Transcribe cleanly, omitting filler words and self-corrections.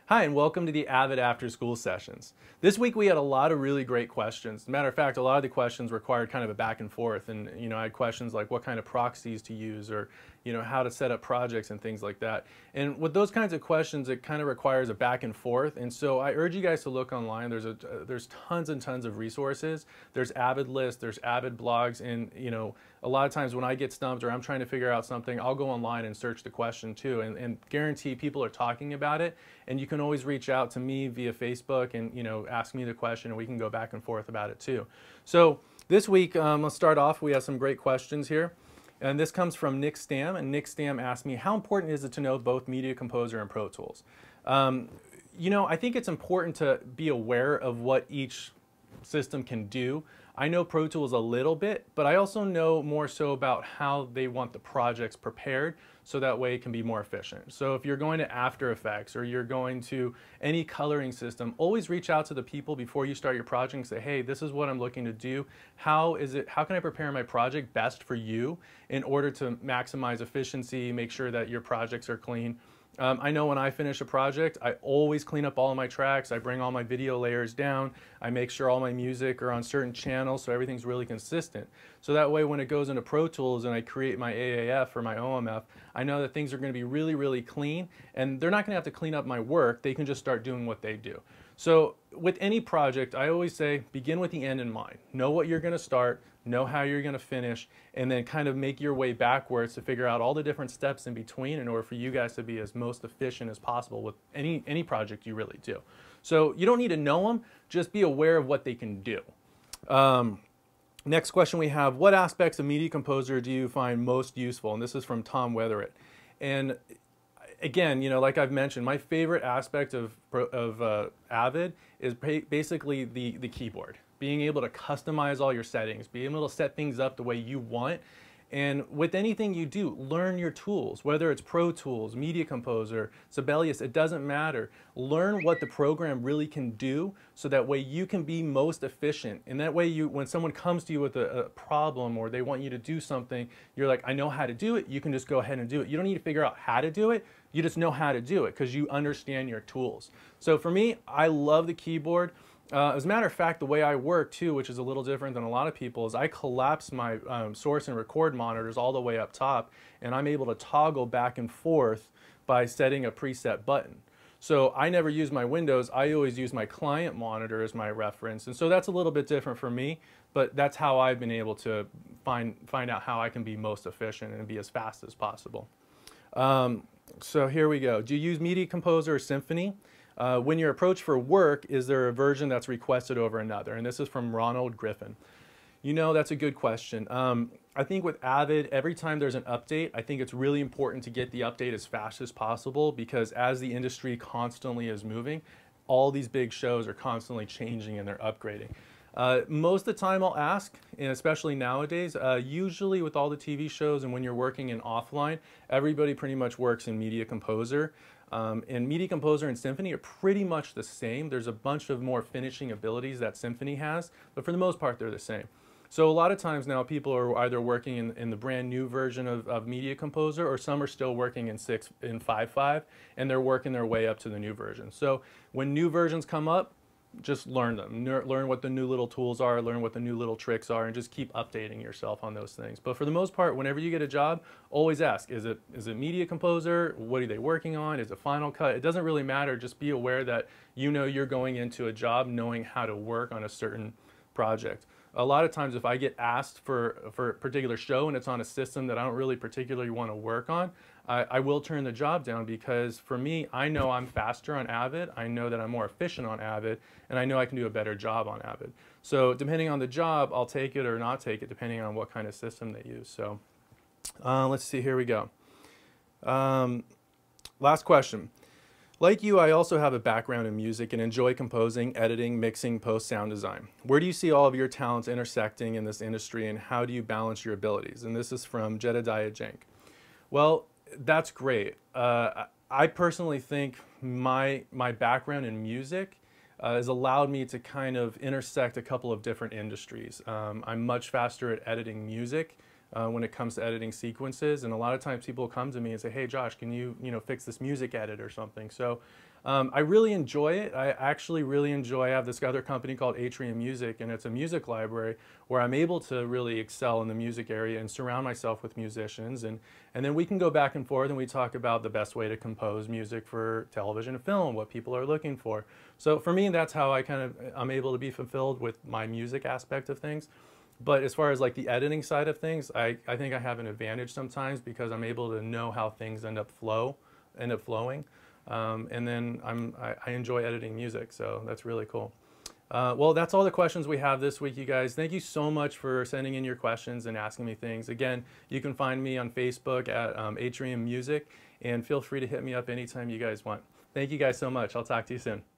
Hi, and welcome to the Avid After School Sessions. This week we had a lot of really great questions. As a matter of fact, a lot of the questions required kind of a back and forth. And, I had questions like what kind of proxies to use or, how to set up projects and things like that. And with those kinds of questions, it kind of requires a back and forth. And so I urge you guys to look online. There's tons and tons of resources. There's Avid lists, there's Avid blogs, and, a lot of times when I get stumped or I'm trying to figure out something, I'll go online and search the question too, and guarantee people are talking about it. And you can always reach out to me via Facebook and ask me the question, and we can go back and forth about it too. So this week, let's start off. We have some great questions here, and this comes from Nick Stam. And Nick Stam asked me, how important is it to know both Media Composer and Pro Tools? I think it's important to be aware of what each system can do. I know Pro Tools a little bit, but I also know more so about how they want the projects prepared so that way it can be more efficient. So if you're going to After Effects or you're going to any coloring system, always reach out to the people before you start your project and say, hey, this is what I'm looking to do. How can I prepare my project best for you in order to maximize efficiency, make sure that your projects are clean. I know when I finish a project, I always clean up all of my tracks. I bring all my video layers down. I make sure all my music are on certain channels so everything's really consistent. So that way when it goes into Pro Tools and I create my AAF or my OMF, I know that things are going to be really, really clean, and they're not going to have to clean up my work. They can just start doing what they do. So with any project, I always say begin with the end in mind. Know what you're going to start, know how you're going to finish, and then kind of make your way backwards to figure out all the different steps in between in order for you guys to be as most efficient as possible with any project you really do. So you don't need to know them, just be aware of what they can do. Next question we have, what aspects of Media Composer do you find most useful? And this is from Tom Weatheritt. And again, like I've mentioned, my favorite aspect of Avid is basically the keyboard. Being able to customize all your settings, being able to set things up the way you want. And with anything you do, learn your tools, whether it's Pro Tools, Media Composer, Sibelius, it doesn't matter. Learn what the program really can do so that way you can be most efficient. And that way when someone comes to you with a problem or they want you to do something, you're like, I know how to do it, you can just go ahead and do it. You don't need to figure out how to do it, you just know how to do it because you understand your tools. So for me, I love the keyboard. As a matter of fact, the way I work too, which is a little different than a lot of people, is I collapse my source and record monitors all the way up top, and I'm able to toggle back and forth by setting a preset button. So I never use my Windows, I always use my client monitor as my reference, and so that's a little bit different for me, but that's how I've been able to find out how I can be most efficient and be as fast as possible. So here we go. Do you use Media Composer or Symphony? When you're approached for work, is there a version that's requested over another? And this is from Ronald Griffin. That's a good question. I think with Avid, every time there's an update, I think it's really important to get the update as fast as possible because as the industry constantly is moving, all these big shows are constantly changing and they're upgrading. Most of the time I'll ask, and especially nowadays, usually with all the TV shows and when you're working in offline, everybody pretty much works in Media Composer. And Media Composer and Symphony are pretty much the same. There's a bunch of more finishing abilities that Symphony has, but for the most part they're the same. So a lot of times now people are either working in the brand new version of Media Composer, or some are still working in 5.5, and they're working their way up to the new version. So when new versions come up, just learn them. Learn what the new little tools are, learn what the new little tricks are, and just keep updating yourself on those things. But for the most part, whenever you get a job, always ask, is it Media Composer? What are they working on? Is it Final Cut? It doesn't really matter. Just be aware that you're going into a job knowing how to work on a certain project. A lot of times if I get asked for a particular show and it's on a system that I don't really particularly want to work on, I will turn the job down because for me, I know I'm faster on Avid, I know that I'm more efficient on Avid, and I know I can do a better job on Avid. So depending on the job, I'll take it or not take it depending on what kind of system they use. So let's see, here we go. Last question. Like you, I also have a background in music and enjoy composing, editing, mixing, post-sound design. Where do you see all of your talents intersecting in this industry, and how do you balance your abilities? And this is from Jedediah Jank. Well, that's great. I personally think my background in music has allowed me to kind of intersect a couple of different industries. I'm much faster at editing music when it comes to editing sequences, and a lot of times people come to me and say, hey Josh, can you fix this music edit or something? So I really enjoy it. I actually really enjoy, I have this other company called Atrium Music, and it's a music library where I'm able to really excel in the music area and surround myself with musicians. And then we can go back and forth and we talk about the best way to compose music for television and film, what people are looking for. So for me, that's how I'm able to be fulfilled with my music aspect of things. But as far as like the editing side of things, I think I have an advantage sometimes because I'm able to know how things end up flowing. And then I enjoy editing music, so that's really cool. Well, that's all the questions we have this week, you guys. Thank you so much for sending in your questions and asking me things. Again, you can find me on Facebook at Atrium Music, and feel free to hit me up anytime you guys want. Thank you guys so much. I'll talk to you soon.